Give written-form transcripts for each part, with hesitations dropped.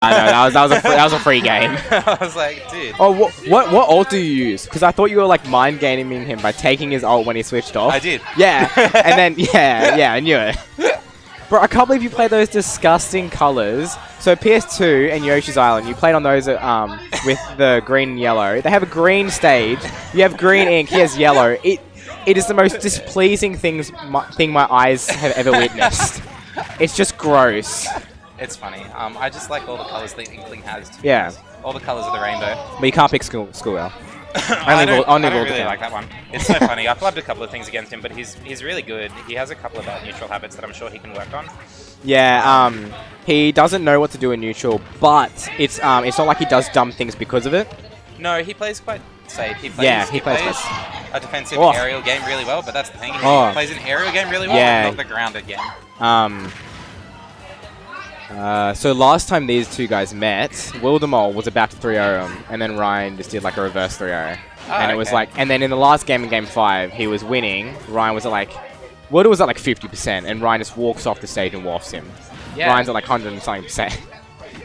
I know that was a free game. I was like, dude. Oh, what ult do you use? Because I thought you were like mind gaming him by taking his ult when he switched off. I did. Yeah, and then yeah, I knew it. Bro, I can't believe you played those disgusting colors. So PS2 and Yoshi's Island, you played on those with the green and yellow. They have a green stage. You have green ink. He has yellow. It is the most displeasing thing my eyes have ever witnessed. It's just gross. It's funny. I just like all the colors that Inkling has. Yeah. All the colors of the rainbow. But you can't pick Schoolgirl. I don't really like that one. It's so funny. I've flubbed a couple of things against him, but he's really good. He has a couple of bad neutral habits that I'm sure he can work on. Yeah, he doesn't know what to do in neutral, but it's not like he does dumb things because of it. No, he plays quite safe. He plays a defensive aerial game really well, but that's the thing. He plays an aerial game really well, not the grounded game. So last time these two guys met, Wildermold was about to 3-0 him, and then Ryan just did like a reverse 3-0. And it was like, and then in the last game in Game 5, he was winning. Ryan was at like, Wilder was at like 50%, and Ryan just walks off the stage and wafts him. Yeah. Ryan's at like 100 and something%.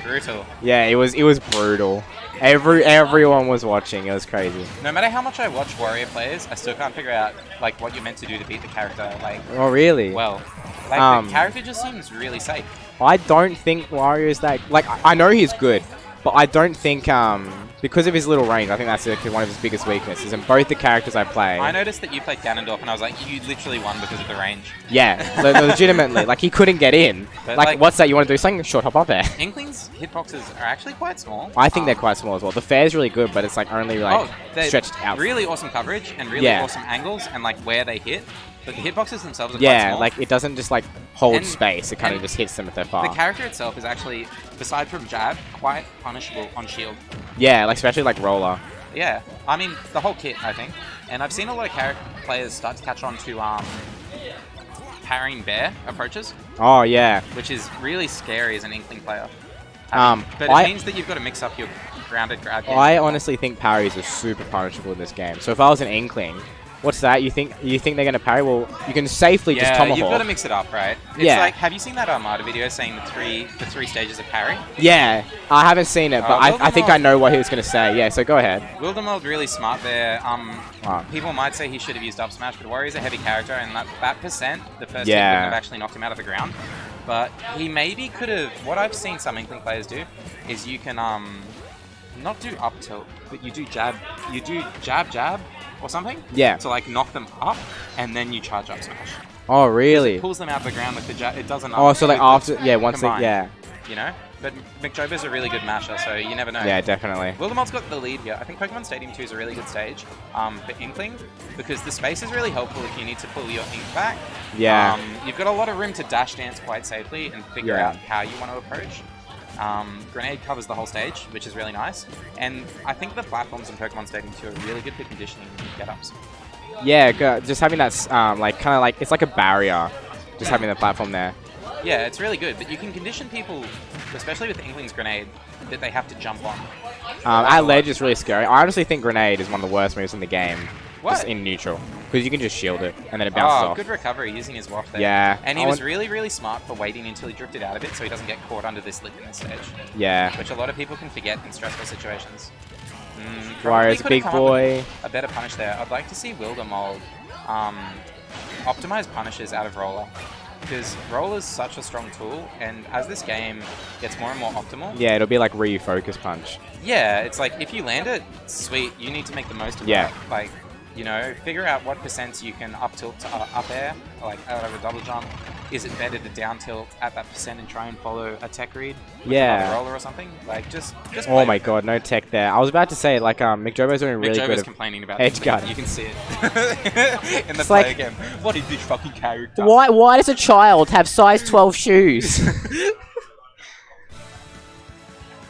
Brutal. Yeah, it was brutal. Everyone was watching. It was crazy. No matter how much I watch Warrior players, I still can't figure out like what you're meant to do to beat the character. Like, oh really? Well, like the character just seems really safe. I don't think Wario is that... Like, I know he's good, but I don't think, because of his little range, I think that's one of his biggest weaknesses. And both the characters I play... I noticed that you played Ganondorf, and I was like, you literally won because of the range. Yeah, legitimately. Like, he couldn't get in. But like, what's that? You want to do something? Short hop up there. Inkling's hitboxes are actually quite small. I think they're quite small as well. The fair's really good, but it's, like, only, like, stretched out. Really awesome coverage, and really awesome angles, and, like, where they hit. But the hitboxes themselves are quite small. Like, it doesn't just, like, hold space. It kind of just hits them if they're far. The character itself is actually, aside from jab, quite punishable on shield. Yeah, like, especially, like, roller. Yeah. I mean, the whole kit, I think. And I've seen a lot of players start to catch on to parrying bear approaches. Oh, yeah. Which is really scary as an Inkling player. But it means that you've got to mix up your grounded grab game. I honestly think parries are super punishable in this game. So if I was an Inkling... What's that? You think they're going to parry? Well, you can safely just tomahawk. You've got to mix it up, right? It's like, have you seen that Armada video saying the three stages of parry? Yeah, I haven't seen it, but I think I know what he was going to say. Yeah, so go ahead. Wildermold really smart there. People might say he should have used up smash, but Warrior's a heavy character, and that percent, the first hit wouldn't have actually knocked him out of the ground. But he maybe could have. What I've seen some Inkling players do is you can not do up tilt, but you do jab. You do jab. Or something? Yeah. To like knock them up, and then you charge up smash. Oh, really? It pulls them out of the ground with the jab. It doesn't. Oh, so like after, once they, You know? But McJobo's a really good masher, so you never know. Yeah, definitely. Wildermold's got the lead here. I think Pokemon Stadium 2 is a really good stage for Inkling, because the space is really helpful if you need to pull your ink back. Yeah. You've got a lot of room to dash dance quite safely and figure out how you want to approach. Grenade covers the whole stage, which is really nice. And I think the platforms in Pokemon Stadium 2 are really good for conditioning get-ups. Yeah, just having that, kind of like, it's like a barrier, just having the platform there. Yeah, it's really good, but you can condition people, especially with Inkling's Grenade, that they have to jump on. At ledge is really scary. I honestly think Grenade is one of the worst moves in the game. What? Just in neutral. Because you can just shield it, and then it bounces off. Good recovery using his waft there. Yeah. And he was really, really smart for waiting until he drifted out of it so he doesn't get caught under this lip in this stage. Yeah. Which a lot of people can forget in stressful situations. Warrior's a big boy. A better punish there. I'd like to see Wildermold optimize punishes out of Roller. Because Roller's such a strong tool, and as this game gets more and more optimal... Yeah, it'll be like Ryu Focus Punch. Yeah, it's like, if you land it, sweet, you need to make the most of it. Like, you know, figure out what percents you can up tilt to up air, like out of a double jump. Is it better to down tilt at that percent and try and follow a tech read? With a roller or something? Like, just oh my god, no tech there. I was about to say, like, McJobo's doing really good. McJobo's complaining about edge guard. You can see it in the play again. What is this fucking character? Why does a child have size 12 shoes?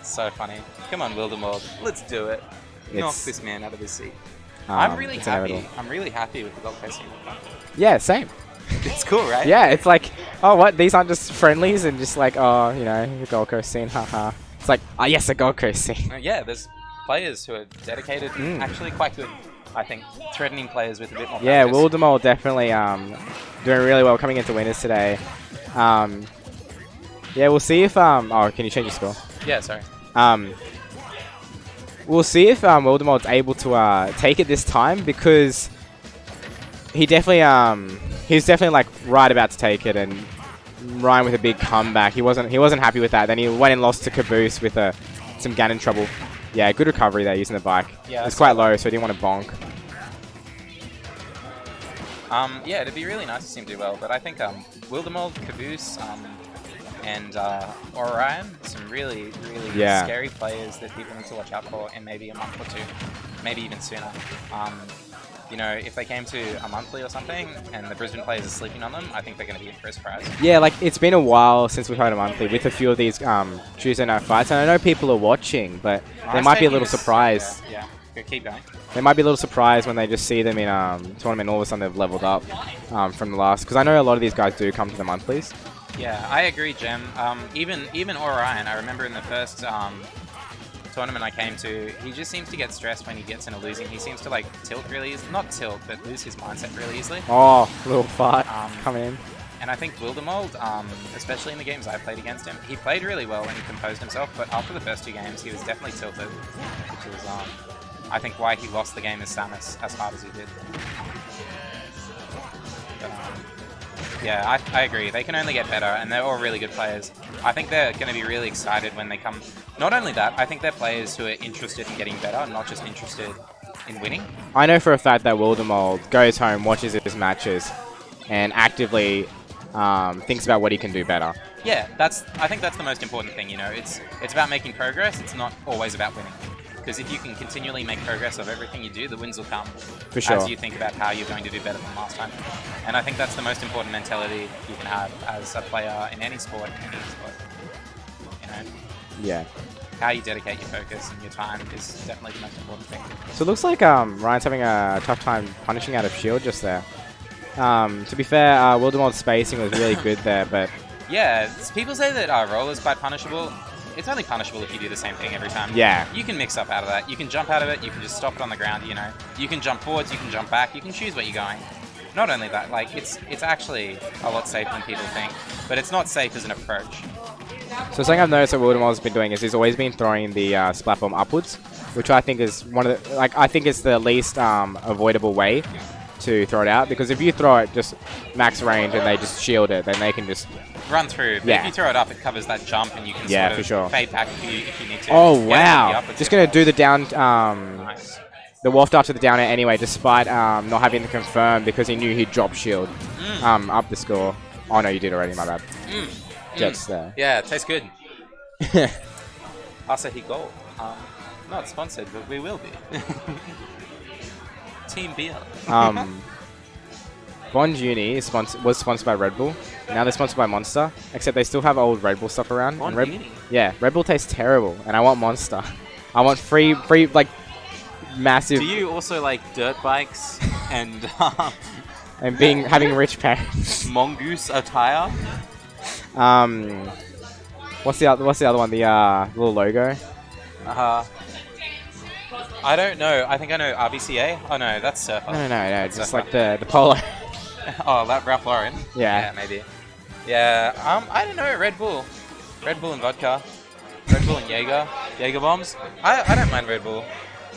So funny. Come on, Wildermold. Let's do it. Knock this man out of his seat. I'm really happy. I'm really happy with the Gold Coast scene. Yeah, same. It's cool, right? Yeah, it's like, oh, what? These aren't just friendlies and just like, oh, you know, the Gold Coast scene, haha. It's like, oh, yes, the Gold Coast scene. Yeah, there's players who are dedicated, actually quite good, I think. Threatening players with a bit more practice. Yeah, Wildermold definitely doing really well coming into winners today. Yeah, we'll see if, oh, can you change your score? Yeah, sorry. We'll see if Wildermold's able to take it this time, because he definitely he's definitely like right about to take it, and Ryan with a big comeback. He wasn't happy with that. Then he went and lost to Caboose with some Ganon trouble. Yeah, good recovery there using the bike. Yeah, it's quite low, so he didn't want to bonk. Yeah, it'd be really nice to see him do well, but I think Wildermold, Caboose, and Orion, some really scary players that people need to watch out for in maybe a month or two, maybe even sooner. You know, if they came to a monthly or something and the Brisbane players are sleeping on them, I think they're going to be in for a surprise. Yeah, like it's been a while since we've had a monthly with a few of these Tuesday night fights, and I know people are watching, but they might be a little surprised. Yeah, keep going. They might be a little surprised when they just see them in tournament and all of a sudden they've leveled up from the last, because I know a lot of these guys do come to the monthlies. Yeah, I agree, Jem. Even Orion, I remember in the first tournament I came to, he just seems to get stressed when he gets in a losing. He seems to like tilt really easily, not tilt, but lose his mindset really easily. Oh, little fart coming in. And I think Wildermold, especially in the games I played against him, he played really well when he composed himself, but after the first 2 games he was definitely tilted, which is I think why he lost the game as Samus as hard as he did. But, yeah, I agree. They can only get better, and they're all really good players. I think they're going to be really excited when they come. Not only that, I think they're players who are interested in getting better, not just interested in winning. I know for a fact that Wildermold goes home, watches his matches, and actively thinks about what he can do better. Yeah, I think that's the most important thing. You know, it's about making progress. It's not always about winning. Because if you can continually make progress of everything you do, the wins will come. For sure. As you think about how you're going to do better than last time. And I think that's the most important mentality you can have as a player in any sport. You know? Yeah. How you dedicate your focus and your time is definitely the most important thing. So it looks like Ryan's having a tough time punishing out of shield just there. To be fair, Wildermold's spacing was really good there, but... Yeah, people say that roll is quite punishable. It's only punishable if you do the same thing every time. Yeah. You can mix up out of that. You can jump out of it. You can just stop it on the ground, you know. You can jump forwards. You can jump back. You can choose where you're going. Not only that, like, it's actually a lot safer than people think. But it's not safe as an approach. So something I've noticed that Wildermold's been doing is he's always been throwing the splat bomb upwards, which I think is one of the... Like, I think it's the least avoidable way to throw it out. Because if you throw it just max range and they just shield it, then they can just... run through. But if you throw it up, it covers that jump, and you can sort of fade back if you need to. Oh, wow. Just going to do the down... nice. The waft after the down air anyway, despite not having to confirm, because he knew he'd drop shield up the score. Oh, no, you did already, my bad. Jets there. Yeah, it tastes good. Asahi Gold. Not sponsored, but we will be. Team beer. Bond Uni was sponsored by Red Bull. Now they're sponsored by Monster, except they still have old Red Bull stuff around. Bond Uni? Yeah, Red Bull tastes terrible, and I want Monster. I want free, like, massive... Do you also like dirt bikes and... and having rich parents? Mongoose attire? What's the other one? The little logo? I don't know. I think I know RBCA. Oh no, that's Surfer. No. Just like the polo. Oh, that Ralph Lauren. Yeah, maybe. Yeah. I don't know. Red Bull and vodka. Red Bull and Jaeger bombs. I don't mind Red Bull.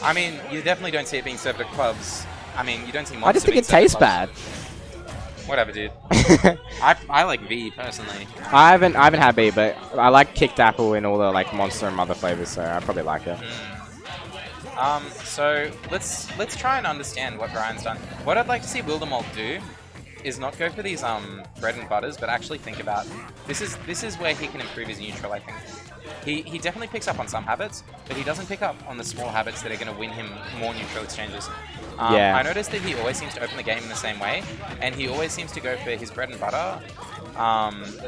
I mean, you definitely don't see it being served at clubs. I mean, you don't see Monster. I just think it tastes bad. Whatever, dude. I like V personally. I haven't had V, but I like kicked apple in all the like Monster and Mother flavors, so I probably like it. So let's try and understand what Ryan's done. What I'd like to see Wildermold do is not go for these bread and butters, but actually think about this is where he can improve his neutral. I think he definitely picks up on some habits, but he doesn't pick up on the small habits that are going to win him more neutral exchanges. I noticed that he always seems to open the game in the same way, and he always seems to go for his bread and butter,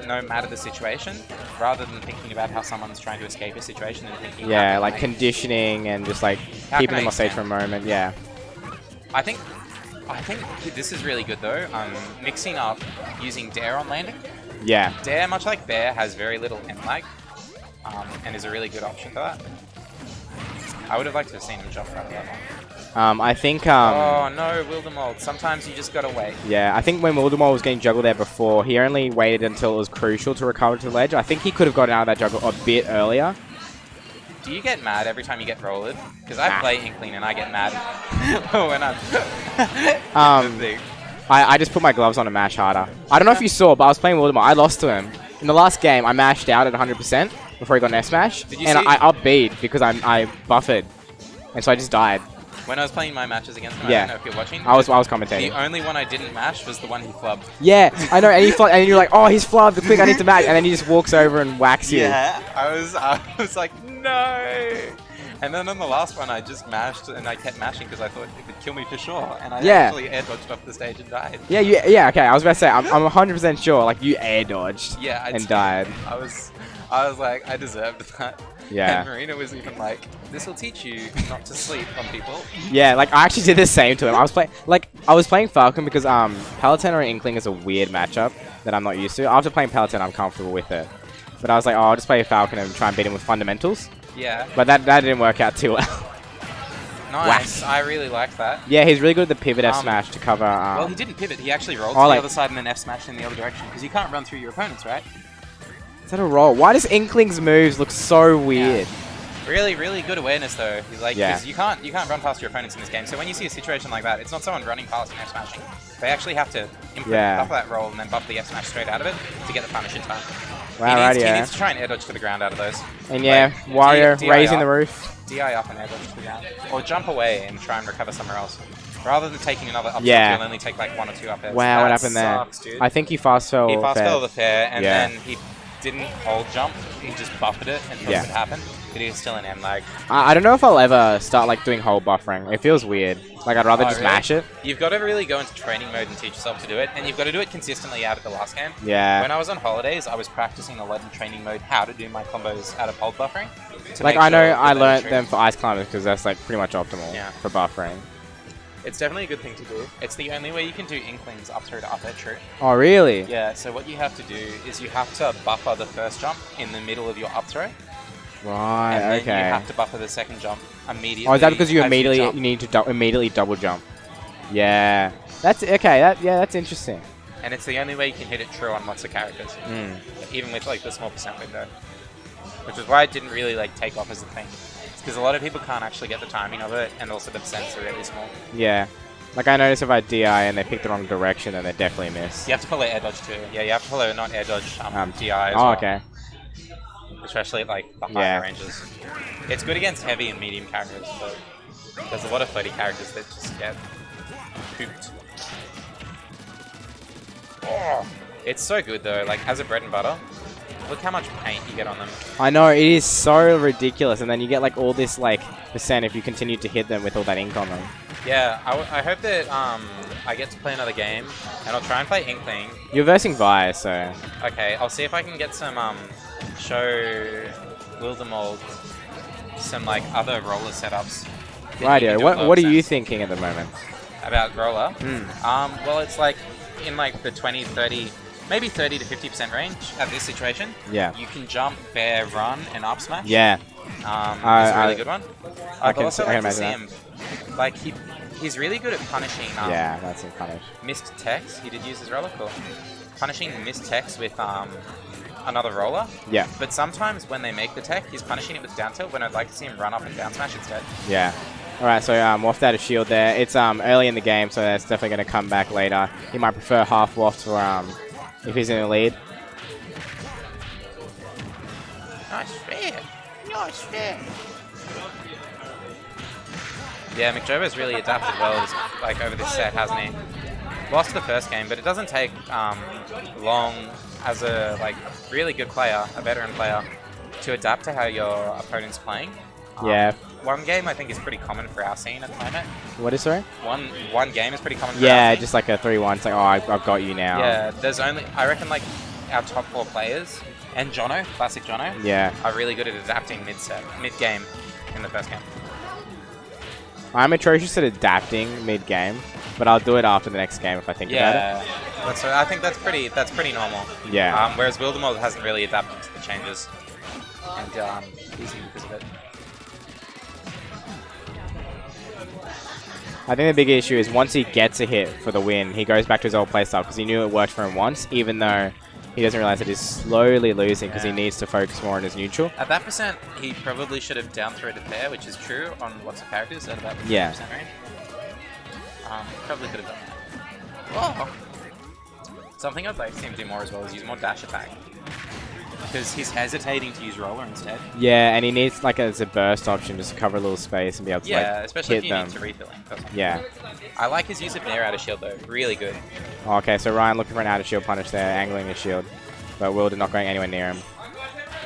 no matter the situation, rather than thinking about how someone's trying to escape a situation and thinking... Yeah, like conditioning and just like keeping them on stage for a moment, yeah. I think this is really good though, mixing up using Dare on landing. Yeah. Dare, much like Bear, has very little end lag, and is a really good option for that. I would have liked to have seen him jump out of that one. I think... oh no, Wildermold. Sometimes you just gotta wait. Yeah, I think when Wildermold was getting juggled there before, he only waited until it was crucial to recover to the ledge. I think he could have gotten out of that juggle a bit earlier. do you get mad every time you get rollered? Because I play Inkling and I get mad when I'm... I just put my gloves on and mash harder. I don't know if you saw, but I was playing Wildermold. I lost to him. In the last game, I mashed out at 100% before he got an F-smash. And I up-B'd because I buffered. And so I just died. When I was playing my matches against him, I don't know if you're watching. I was commentating. The only one I didn't mash was the one he flubbed. Yeah, I know. And you're like, oh, he's flubbed. Quick, I need to mash. And then he just walks over and whacks you. Yeah, I was like, no. And then on the last one, I just mashed, and I kept mashing because I thought it would kill me for sure. And I actually air dodged off the stage and died. Yeah, okay. I was about to say, I'm 100% sure. Like, you air dodged and died. I was like, I deserved that. Yeah. And Marina was even like, this will teach you not to sleep on people. Yeah, like, I actually did the same to him. I was playing Falcon because Paladin or Inkling is a weird matchup that I'm not used to. After playing Paladin, I'm comfortable with it. But I was like, oh, I'll just play Falcon and try and beat him with fundamentals. Yeah. But that didn't work out too well. Nice. I really liked that. Yeah, he's really good at the pivot F smash to cover. Well, he didn't pivot. He actually rolled to the other side and then F smashed in the other direction because you can't run through your opponents, right? Is that a roll? Why does Inkling's moves look so weird? Yeah. Really, really good awareness though. Like, because you can't run past your opponents in this game. So when you see a situation like that, it's not someone running past and F smashing. They actually have to buff that roll and then buff the F smash straight out of it to get the punish in time. Wow, he needs to try and air dodge to the ground out of those. And Wario raising the roof. DI up and air dodge to the ground. Or jump away and try and recover somewhere else. Rather than taking another up tilt, you'll only take like 1 or 2 up airs. Wow, what happened there? Dude. I think he fast fell. He fast fell the fair and then he didn't hold jump. He just buffered it and thought it would happen. But he was still in M lag. I don't know if I'll ever start like doing hold buffering. It feels weird. Like I'd rather just mash it. You've got to really go into training mode and teach yourself to do it, and you've got to do it consistently out of the last game. Yeah. When I was on holidays, I was practicing a lot in training mode how to do my combos out of hold buffering. Like I know I learned them for ice climbers because that's like pretty much optimal for buffering. It's definitely a good thing to do. It's the only way you can do Inklings up through to up air true. Oh really? Yeah. So what you have to do is you have to buffer the first jump in the middle of your up throw. Right. And then you have to buffer the second jump immediately. Oh, is that because you need to immediately double jump? Yeah. That's okay. That's interesting. And it's the only way you can hit it true on lots of characters, even with like the small percent window. Which is why it didn't really like take off as a thing. It's because a lot of people can't actually get the timing of it, and also the percents are really small. Yeah. Like I noticed if I DI and they pick the wrong direction, then they definitely miss. You have to follow air dodge too. Yeah, you have to follow not air dodge DI as well. Okay. Especially like the higher ranges. It's good against heavy and medium characters, but there's a lot of floaty characters that just get pooped. Oh, it's so good though, like as a bread and butter. Look how much paint you get on them. I know, it is so ridiculous, and then you get like all this like percent if you continue to hit them with all that ink on them. Yeah, I hope that I get to play another game, and I'll try and play Inkling. You're versing Vi, so... Okay, I'll see if I can get some, show Wildermold some like other roller setups. Rightio, what are you thinking at the moment? About roller? Well, it's like in like the 20, 30... Maybe 30 to 50% range at this situation. Yeah. You can jump, bear, run, and up smash. Yeah. It's a really good one. I can see him. Like he's really good at punishing. Yeah, that's a punish. Missed text. He did use his roller. Cool. Punishing missed text with another roller. Yeah. But sometimes when they make the tech, he's punishing it with down tilt. When I'd like to see him run up and down smash instead. Yeah. Alright, so waft out a shield there. It's early in the game, so that's definitely going to come back later. He might prefer half waft for if he's in the lead. Nice fair. Nice fair. Yeah, McJobo's really adapted well like over this set, hasn't he? Lost the first game, but it doesn't take long as a like really good player, a veteran player, to adapt to how your opponent's playing. Yeah. One game I think is pretty common for our scene at the moment. What is, sorry? One game is pretty common for our scene. Just like a 3-1. It's like, oh, I've got you now. Yeah, there's only, I reckon like our top 4 players, and Jono, classic Jono, are really good at adapting mid-game in the first game. I'm atrocious at adapting mid-game, but I'll do it after the next game if I think about it. I think that's pretty normal. Yeah. Whereas Wildermold hasn't really adapted to the changes, and he's new because of it. I think the big issue is once he gets a hit for the win, he goes back to his old playstyle because he knew it worked for him once, even though he doesn't realize that he's slowly losing because he needs to focus more on his neutral. At that percent, he probably should have down thrown the pair, which is true on lots of characters at about 50% range. Probably could have done that. Oh. Something I'd like to see him do more as well is use more dash attack. Because he's hesitating to use roller instead. Yeah, and he needs like as a burst option just to cover a little space and be able to especially hit if you them. need to refill him. Yeah. I like his use of Nair out of shield though. Really good. Okay, so Ryan looking for an out of shield punish there, angling his shield. But Wilder not going anywhere near him.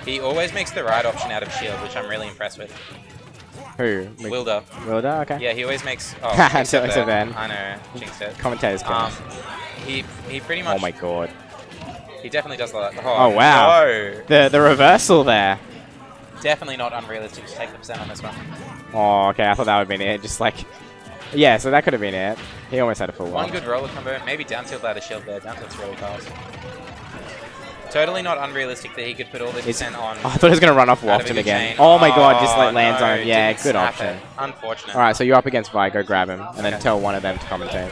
He always makes the right option out of shield, which I'm really impressed with. Who? Wilder. Wilder, okay. Yeah, he always makes... Oh, it's a Ben. I know, jinxed it. Commentators can. He pretty much... Oh my god. He definitely does that. Oh wow. No. The reversal there. Definitely not unrealistic to take the percent on this one. Oh, okay, I thought that would have been it. Just like... Yeah, so that could have been it. He almost had a full one good roller combo. Maybe down tilt out of shield there. Down tilt's really fast. Totally not unrealistic that he could put all this percent on. Oh, I thought he was going to run off Wafton again. Oh my god, just like lands on him. Yeah, good option. Unfortunate. Alright, so you're up against Vi, go grab him, and then tell one of them to commentate.